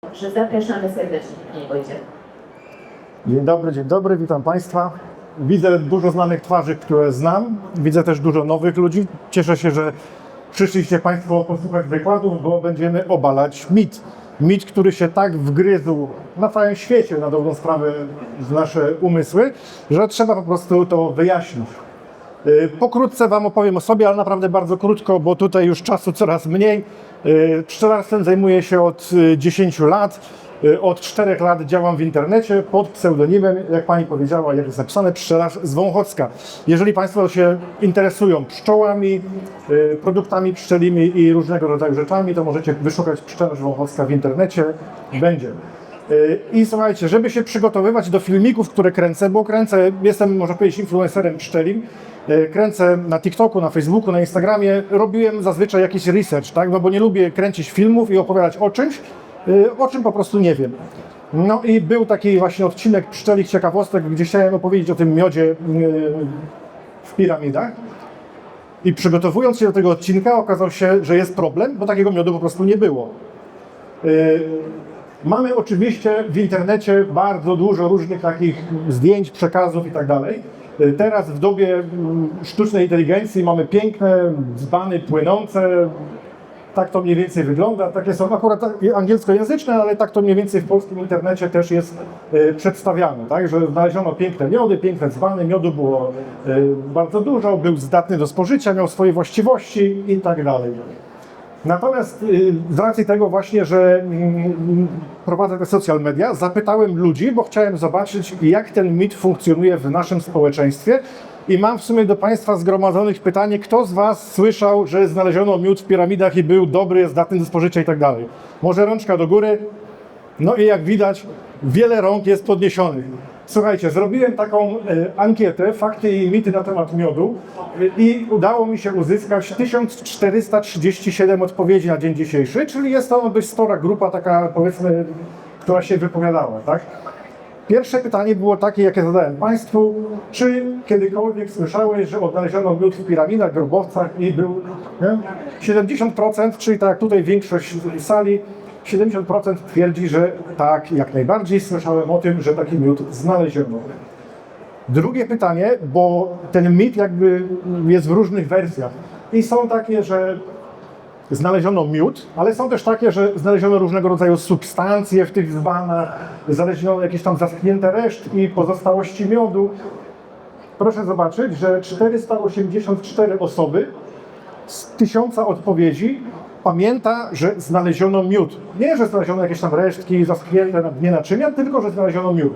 Także zapraszamy serdecznie, Panie Wojciechu. Dzień dobry, witam Państwa. Widzę dużo znanych twarzy, które znam. Widzę też dużo nowych ludzi. Cieszę się, że przyszliście Państwo posłuchać wykładów, bo będziemy obalać mit. Mit, który się tak wgryzł na całym świecie, na dobrą sprawę, w nasze umysły, że trzeba po prostu to wyjaśnić. Pokrótce Wam opowiem o sobie, ale naprawdę bardzo krótko, bo tutaj już czasu coraz mniej. Pszczelarstwem zajmuję się od 10 lat. Od 4 lat działam w internecie pod pseudonimem, jak Pani powiedziała, jak jest napisane, Pszczelarz z Wąchocka. Jeżeli Państwo się interesują pszczołami, produktami pszczelimi i różnego rodzaju rzeczami, to możecie wyszukać Pszczelarz Wąchocka w internecie. Będzie. I słuchajcie, żeby się przygotowywać do filmików, które kręcę, bo jestem, można powiedzieć, influencerem pszczelim, kręcę na TikToku, na Facebooku, na Instagramie, robiłem zazwyczaj jakiś research, tak? No bo nie lubię kręcić filmów i opowiadać o czymś, o czym po prostu nie wiem. No i był taki właśnie odcinek Pszczelich Ciekawostek, gdzie chciałem opowiedzieć o tym miodzie w piramidach. I przygotowując się do tego odcinka, okazało się, że jest problem, bo takiego miodu po prostu nie było. Mamy oczywiście w internecie bardzo dużo różnych takich zdjęć, przekazów i tak dalej. Teraz w dobie sztucznej inteligencji mamy piękne dzbany płynące. Tak to mniej więcej wygląda. Takie są akurat angielskojęzyczne, ale tak to mniej więcej w polskim internecie też jest przedstawiane. Tak? Że znaleziono piękne miody, piękne dzbany, miodu było bardzo dużo, był zdatny do spożycia, miał swoje właściwości i tak dalej. Natomiast z racji tego właśnie, że prowadzę te social media, zapytałem ludzi, bo chciałem zobaczyć, jak ten mit funkcjonuje w naszym społeczeństwie. I mam w sumie do Państwa zgromadzonych pytanie, kto z Was słyszał, że znaleziono miód w piramidach i był dobry, zdatny do spożycia i tak dalej? Może rączka do góry? No i jak widać, wiele rąk jest podniesionych. Słuchajcie, zrobiłem taką ankietę, fakty i mity na temat miodu i udało mi się uzyskać 1437 odpowiedzi na dzień dzisiejszy, czyli jest to dość spora grupa taka, powiedzmy, która się wypowiadała, tak? Pierwsze pytanie było takie, jakie zadałem Państwu. Czy kiedykolwiek słyszałeś, że odnaleziono miód w piramidach, grobowcach i był 70%, czyli tak jak tutaj większość sali, 70% twierdzi, że tak, jak najbardziej słyszałem o tym, że taki miód znaleziono. Drugie pytanie, bo ten mit jakby jest w różnych wersjach. I są takie, że znaleziono miód, ale są też takie, że znaleziono różnego rodzaju substancje w tych dzbanach, znaleziono jakieś tam zaschnięte resztki, pozostałości miodu. Proszę zobaczyć, że 484 osoby z 1000 odpowiedzi pamięta, że znaleziono miód. Nie, że znaleziono jakieś tam resztki zaschnięte na dnie naczynia, tylko że znaleziono miód.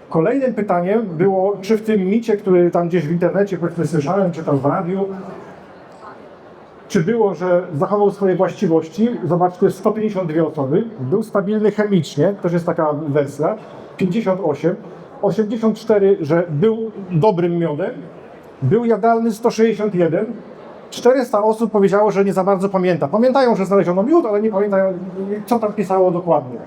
Kolejnym pytaniem było, czy w tym micie, który tam gdzieś w internecie powiedzmy słyszałem, czy tam w radiu, czy było, że zachował swoje właściwości. Zobaczcie, 152 osoby. Był stabilny chemicznie, też jest taka wersja. 58. 84, że był dobrym miodem. Był jadalny 161. 400 osób powiedziało, że nie za bardzo pamięta. Pamiętają, że znaleziono miód, ale nie pamiętają, co tam pisało dokładnie.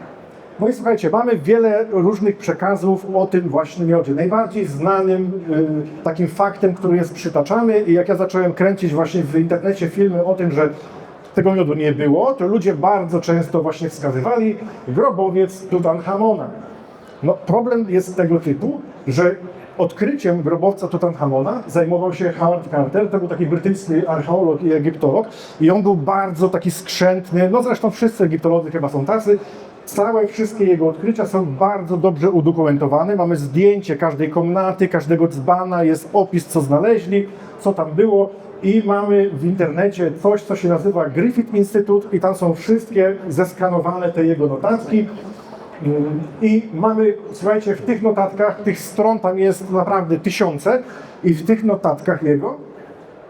No i słuchajcie, mamy wiele różnych przekazów o tym właśnie miodzie. Najbardziej znanym takim faktem, który jest przytaczany i jak ja zacząłem kręcić właśnie w internecie filmy o tym, że tego miodu nie było, to ludzie bardzo często właśnie wskazywali grobowiec Tutanchamona. No problem jest tego typu, że odkryciem grobowca Tutanchamona zajmował się Howard Carter, to był taki brytyjski archeolog i egiptolog i on był bardzo taki skrzętny, no zresztą wszyscy egiptolodzy chyba są tacy. Wszystkie jego odkrycia są bardzo dobrze udokumentowane. Mamy zdjęcie każdej komnaty, każdego dzbana, jest opis, co znaleźli, co tam było i mamy w internecie coś, co się nazywa Griffith Institute i tam są wszystkie zeskanowane te jego notatki. I mamy, słuchajcie, w tych notatkach, tych stron tam jest naprawdę tysiące i w tych notatkach jego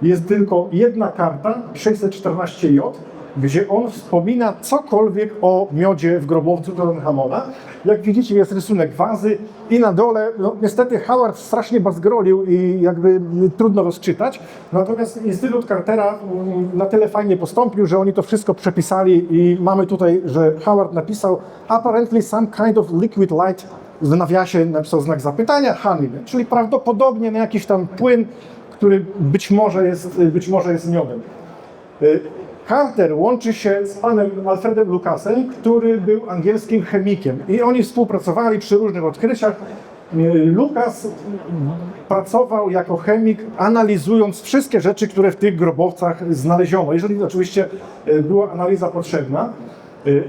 jest tylko jedna karta, 614J, gdzie on wspomina cokolwiek o miodzie w grobowcu Tutanchamona. Jak widzicie, jest rysunek wazy i na dole, no niestety Howard strasznie bazgrolił i jakby trudno rozczytać, natomiast Instytut Cartera na tyle fajnie postąpił, że oni to wszystko przepisali i mamy tutaj, że Howard napisał apparently some kind of liquid light, w nawiasie napisał znak zapytania, honey, czyli prawdopodobnie na jakiś tam płyn, który być może jest miodem. Carter łączy się z panem Alfredem Lucasem, który był angielskim chemikiem i oni współpracowali przy różnych odkryciach. Lucas pracował jako chemik, analizując wszystkie rzeczy, które w tych grobowcach znaleziono, jeżeli oczywiście była analiza potrzebna.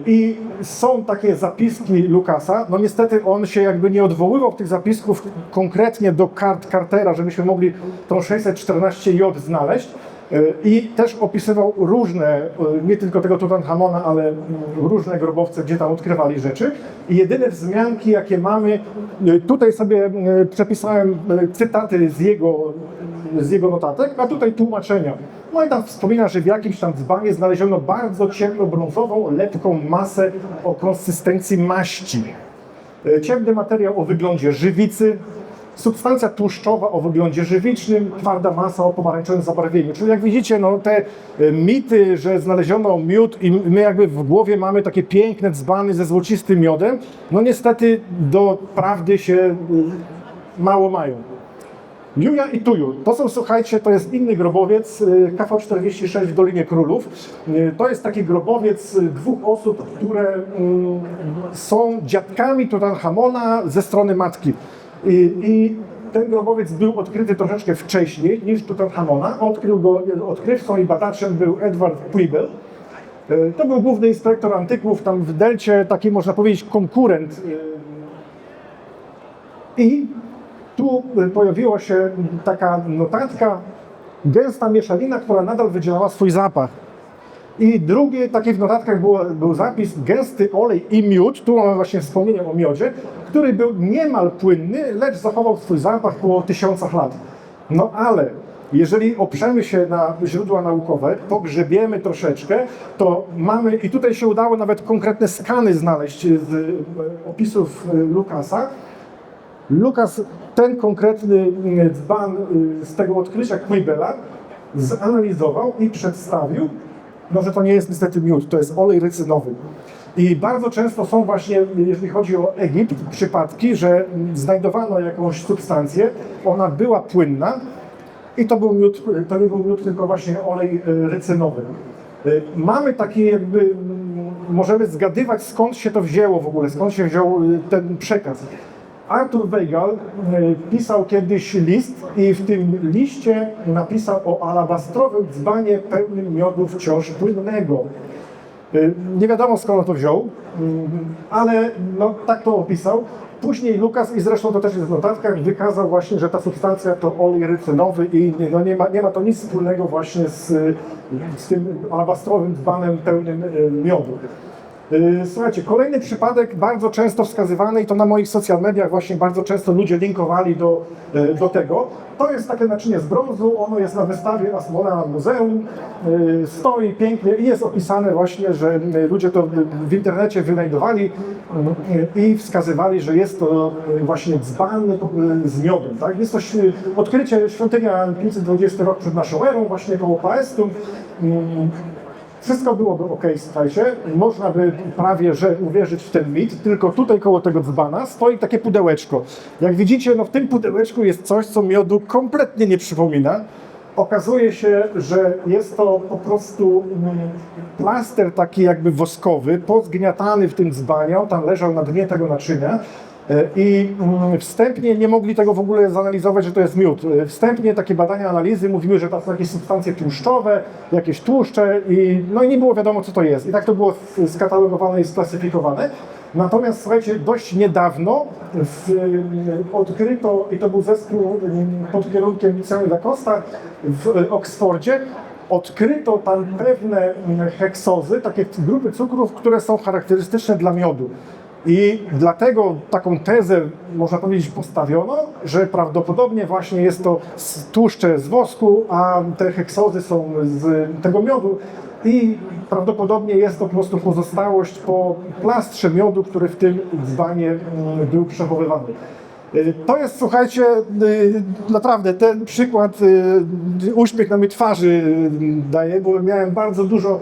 I są takie zapiski Lucasa, no niestety on się jakby nie odwoływał w tych zapisków konkretnie do kart Cartera, żebyśmy mogli tą 614J znaleźć. I też opisywał różne, nie tylko tego Tutanchamona, ale różne grobowce, gdzie tam odkrywali rzeczy. I jedyne wzmianki, jakie mamy, tutaj sobie przepisałem cytaty z jego notatek, a tutaj tłumaczenia. No i tam wspomina, że w jakimś tam dzbanie znaleziono bardzo ciemnobrązową, lepką masę o konsystencji maści. Ciemny materiał o wyglądzie żywicy, substancja tłuszczowa o wyglądzie żywicznym, twarda masa o pomarańczowym zabarwieniu. Czyli jak widzicie, no, te mity, że znaleziono miód i my jakby w głowie mamy takie piękne dzbany ze złocistym miodem, no niestety do prawdy się mało mają. Juja i Tuju. To są, słuchajcie, to jest inny grobowiec, KV-46 w Dolinie Królów. To jest taki grobowiec dwóch osób, które są dziadkami Tutanchamona ze strony matki. I ten grobowiec był odkryty troszeczkę wcześniej niż Tutanchamona. Odkrył go, odkrywcą i badaczem był Edward Prebble. To był główny inspektor antyków, tam w Delcie taki, można powiedzieć, konkurent. I tu pojawiła się taka notatka, gęsta mieszanina, która nadal wydzielała swój zapach. I drugie, takie w notatkach był zapis gęsty olej i miód, tu mamy właśnie wspomnienie o miodzie, który był niemal płynny, lecz zachował swój zapach po tysiącach lat. No ale jeżeli oprzemy się na źródła naukowe, pogrzebiemy troszeczkę, to mamy, i tutaj się udało nawet konkretne skany znaleźć z opisów Lucasa. Lucas ten konkretny dzban z tego odkrycia Quibela zanalizował i przedstawił, no, że to nie jest niestety miód, to jest olej rycynowy. I bardzo często są właśnie, jeżeli chodzi o Egipt, przypadki, że znajdowano jakąś substancję, ona była płynna i to nie był miód, tylko właśnie olej rycynowy. Mamy taki jakby, możemy zgadywać, skąd się to wzięło w ogóle, skąd się wziął ten przekaz. Arthur Weigall pisał kiedyś list i w tym liście napisał o alabastrowym dzbanie pełnym miodu wciąż płynnego. Nie wiadomo, skąd on to wziął, ale no, tak to opisał. Później Lucas, i zresztą to też jest w notatkach, wykazał właśnie, że ta substancja to olej rycynowy i no, nie ma to nic wspólnego właśnie z tym alabastrowym dzbanem pełnym miodu. Słuchajcie, kolejny przypadek bardzo często wskazywany i to na moich social mediach właśnie bardzo często ludzie linkowali do tego. To jest takie naczynie z brązu, ono jest na wystawie Asmona Muzeum, stoi pięknie i jest opisane właśnie, że ludzie to w internecie wynajdowali i wskazywali, że jest to właśnie dzban z miodem. Tak? Jest to odkrycie świątynia 520 rok przed naszą erą, właśnie koło Paestum. Wszystko byłoby ok, słuchajcie, można by prawie że uwierzyć w ten mit, tylko tutaj koło tego dzbana stoi takie pudełeczko. Jak widzicie, no w tym pudełeczku jest coś, co miodu kompletnie nie przypomina. Okazuje się, że jest to po prostu plaster taki jakby woskowy, pozgniatany w tym dzbanie, on tam leżał na dnie tego naczynia. I wstępnie nie mogli tego w ogóle zanalizować, że to jest miód. Wstępnie takie badania, analizy mówiły, że to są jakieś substancje tłuszczowe, jakieś tłuszcze i nie było wiadomo, co to jest. I tak to było skatalogowane i sklasyfikowane. Natomiast słuchajcie, dość niedawno odkryto, i to był zespół pod kierunkiem Liceum da Costa w Oksfordzie, odkryto tam pewne heksozy, takie grupy cukrów, które są charakterystyczne dla miodu. I dlatego taką tezę, można powiedzieć, postawiono, że prawdopodobnie właśnie jest to tłuszcze z wosku, a te heksozy są z tego miodu i prawdopodobnie jest to po prostu pozostałość po plastrze miodu, który w tym dzbanie był przechowywany. To jest, słuchajcie, naprawdę ten przykład uśmiech na mojej twarzy daje, bo miałem bardzo dużo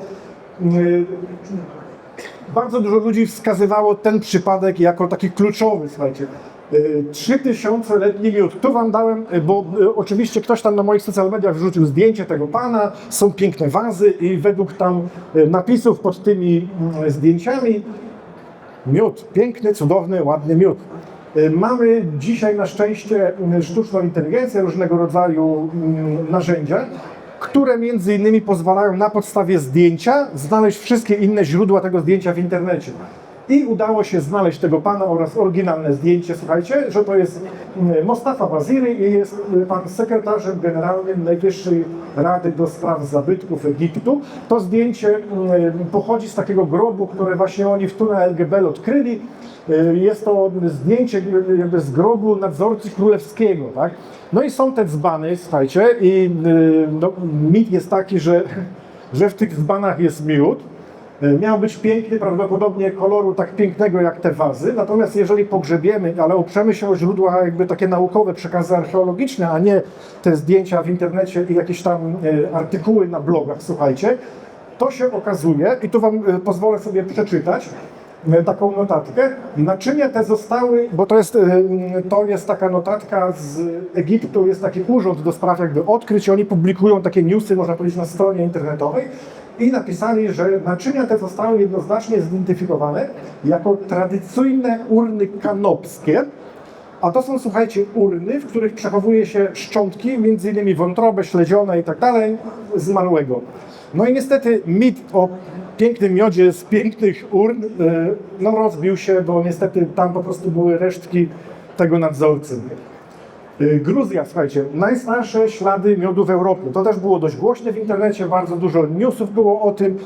ludzi wskazywało ten przypadek jako taki kluczowy, słuchajcie. 3000-letni miód. Tu wam dałem, bo oczywiście ktoś tam na moich social mediach wrzucił zdjęcie tego pana, są piękne wazy i według tam napisów pod tymi zdjęciami miód, piękny, cudowny, ładny miód. Mamy dzisiaj na szczęście sztuczną inteligencję, różnego rodzaju narzędzia, które między innymi pozwalają na podstawie zdjęcia znaleźć wszystkie inne źródła tego zdjęcia w internecie. I udało się znaleźć tego pana oraz oryginalne zdjęcie. Słuchajcie, że to jest Mostafa Waziri i jest pan sekretarzem generalnym Najwyższej Rady do Spraw Zabytków Egiptu. To zdjęcie pochodzi z takiego grobu, które właśnie oni w Tunel el-Gebel odkryli. Jest to zdjęcie jakby z grobu nadzorcy królewskiego, tak? No i są te dzbany, słuchajcie, i no, mit jest taki, że w tych dzbanach jest miód. Miał być piękny, prawdopodobnie koloru tak pięknego jak te wazy, natomiast jeżeli pogrzebiemy, ale oprzemy się o źródła jakby takie naukowe, przekazy archeologiczne, a nie te zdjęcia w internecie i jakieś tam artykuły na blogach, słuchajcie, to się okazuje, i tu wam pozwolę sobie przeczytać taką notatkę, naczynia te zostały, bo to jest taka notatka z Egiptu, jest taki urząd do spraw jakby odkryć i oni publikują takie newsy, można powiedzieć, na stronie internetowej i napisali, że naczynia te zostały jednoznacznie zidentyfikowane jako tradycyjne urny kanopskie, a to są, słuchajcie, urny, w których przechowuje się szczątki, m.in. wątrobę, śledzione i tak dalej, zmarłego. No i niestety mit o pięknym miodzie z pięknych urn no rozbił się, bo niestety tam po prostu były resztki tego nadzorcy. Gruzja, słuchajcie, najstarsze ślady miodu w Europie. To też było dość głośne w internecie, bardzo dużo newsów było o tym,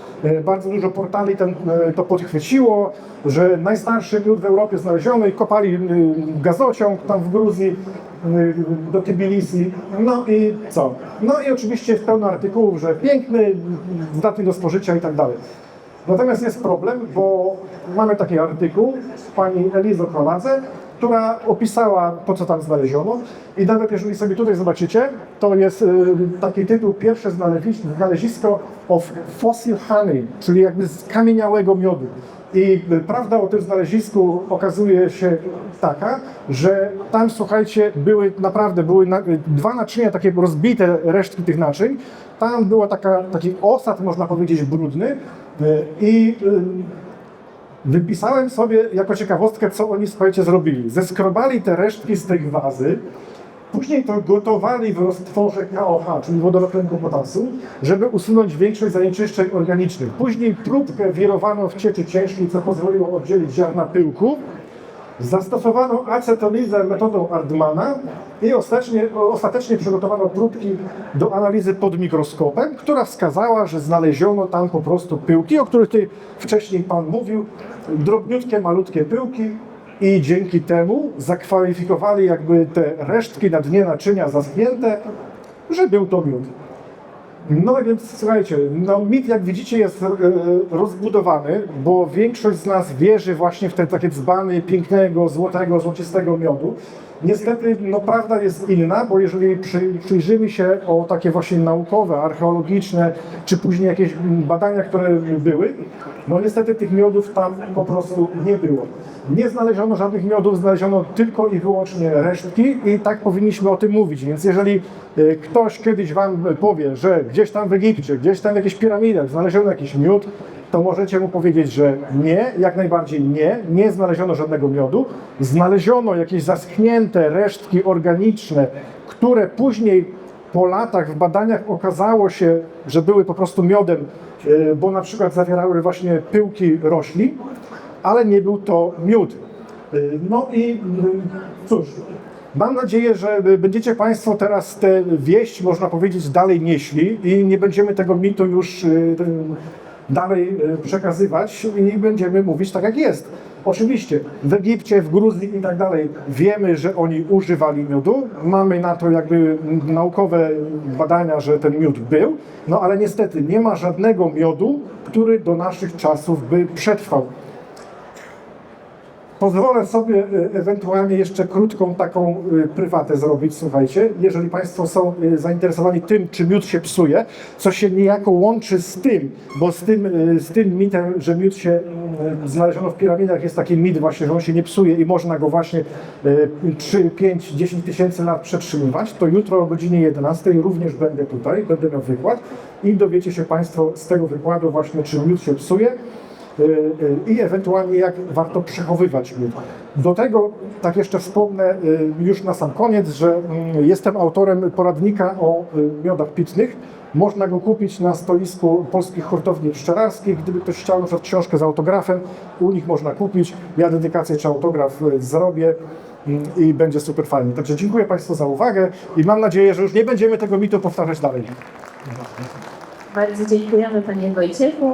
bardzo dużo portali to podchwyciło, że najstarszy miód w Europie znaleziono i kopali gazociąg tam w Gruzji do Tbilisi. No i co? No i oczywiście jest pełno artykułów, że piękny, zdatny do spożycia i tak dalej. Natomiast jest problem, bo mamy taki artykuł pani Elizo Koladze, która opisała to, co tam znaleziono i nawet jeżeli sobie tutaj zobaczycie, to jest taki tytuł, pierwsze znalezisko of fossil honey, czyli jakby skamieniałego miodu. I prawda o tym znalezisku okazuje się taka, że tam, słuchajcie, były dwa naczynia, takie rozbite resztki tych naczyń. Tam była taki osad, można powiedzieć, brudny i wypisałem sobie jako ciekawostkę, co oni, słuchajcie, zrobili. Zeskrobali te resztki z tej wazy, później to gotowali w roztworze KOH, czyli wodorotlenku potasu, żeby usunąć większość zanieczyszczeń organicznych. Później próbkę wirowano w cieczy ciężkiej, co pozwoliło oddzielić ziarna pyłku. Zastosowano acetolizę metodą Ardmana i ostatecznie przygotowano próbki do analizy pod mikroskopem, która wskazała, że znaleziono tam po prostu pyłki, o których tutaj wcześniej Pan mówił, drobniutkie, malutkie pyłki i dzięki temu zakwalifikowali jakby te resztki na dnie naczynia zaschnięte, że był to miód. No więc słuchajcie, no mit, jak widzicie, jest rozbudowany, bo większość z nas wierzy właśnie w te takie dzbany pięknego, złotego, złocistego miodu. Niestety, no prawda jest inna, bo jeżeli przyjrzymy się o takie właśnie naukowe, archeologiczne, czy później jakieś badania, które były, no niestety tych miodów tam po prostu nie było. Nie znaleziono żadnych miodów, znaleziono tylko i wyłącznie resztki i tak powinniśmy o tym mówić. Więc jeżeli ktoś kiedyś wam powie, że gdzieś tam w Egipcie, gdzieś tam w jakichś piramidach znaleziono jakiś miód, to możecie mu powiedzieć, że nie, jak najbardziej nie znaleziono żadnego miodu. Znaleziono jakieś zaschnięte resztki organiczne, które później po latach w badaniach okazało się, że były po prostu miodem, bo na przykład zawierały właśnie pyłki roślin, ale nie był to miód. No i cóż, mam nadzieję, że będziecie Państwo teraz tę wieść, można powiedzieć, dalej nieśli i nie będziemy tego mitu już dalej przekazywać i będziemy mówić tak, jak jest. Oczywiście w Egipcie, w Gruzji i tak dalej wiemy, że oni używali miodu. Mamy na to jakby naukowe badania, że ten miód był, no ale niestety nie ma żadnego miodu, który do naszych czasów by przetrwał. Pozwolę sobie ewentualnie jeszcze krótką taką prywatę zrobić, słuchajcie. Jeżeli Państwo są zainteresowani tym, czy miód się psuje, co się niejako łączy z tym, bo z tym mitem, że miód się znaleziono w piramidach, jest taki mit właśnie, że on się nie psuje i można go właśnie 3, 5, 10 tysięcy lat przetrzymywać, to jutro o godzinie 11 również będę tutaj, będę miał wykład i dowiecie się Państwo z tego wykładu właśnie, czy miód się psuje i ewentualnie jak warto przechowywać miód. Do tego, tak jeszcze wspomnę już na sam koniec, że jestem autorem poradnika o miodach pitnych. Można go kupić na stoisku Polskich Hurtowni Pszczelarskich. Gdyby ktoś chciał na przykład książkę z autografem, u nich można kupić. Ja dedykację czy autograf zrobię i będzie super fajnie. Także dziękuję Państwu za uwagę i mam nadzieję, że już nie będziemy tego mitu powtarzać dalej. Bardzo dziękujemy Panie Wojciechu.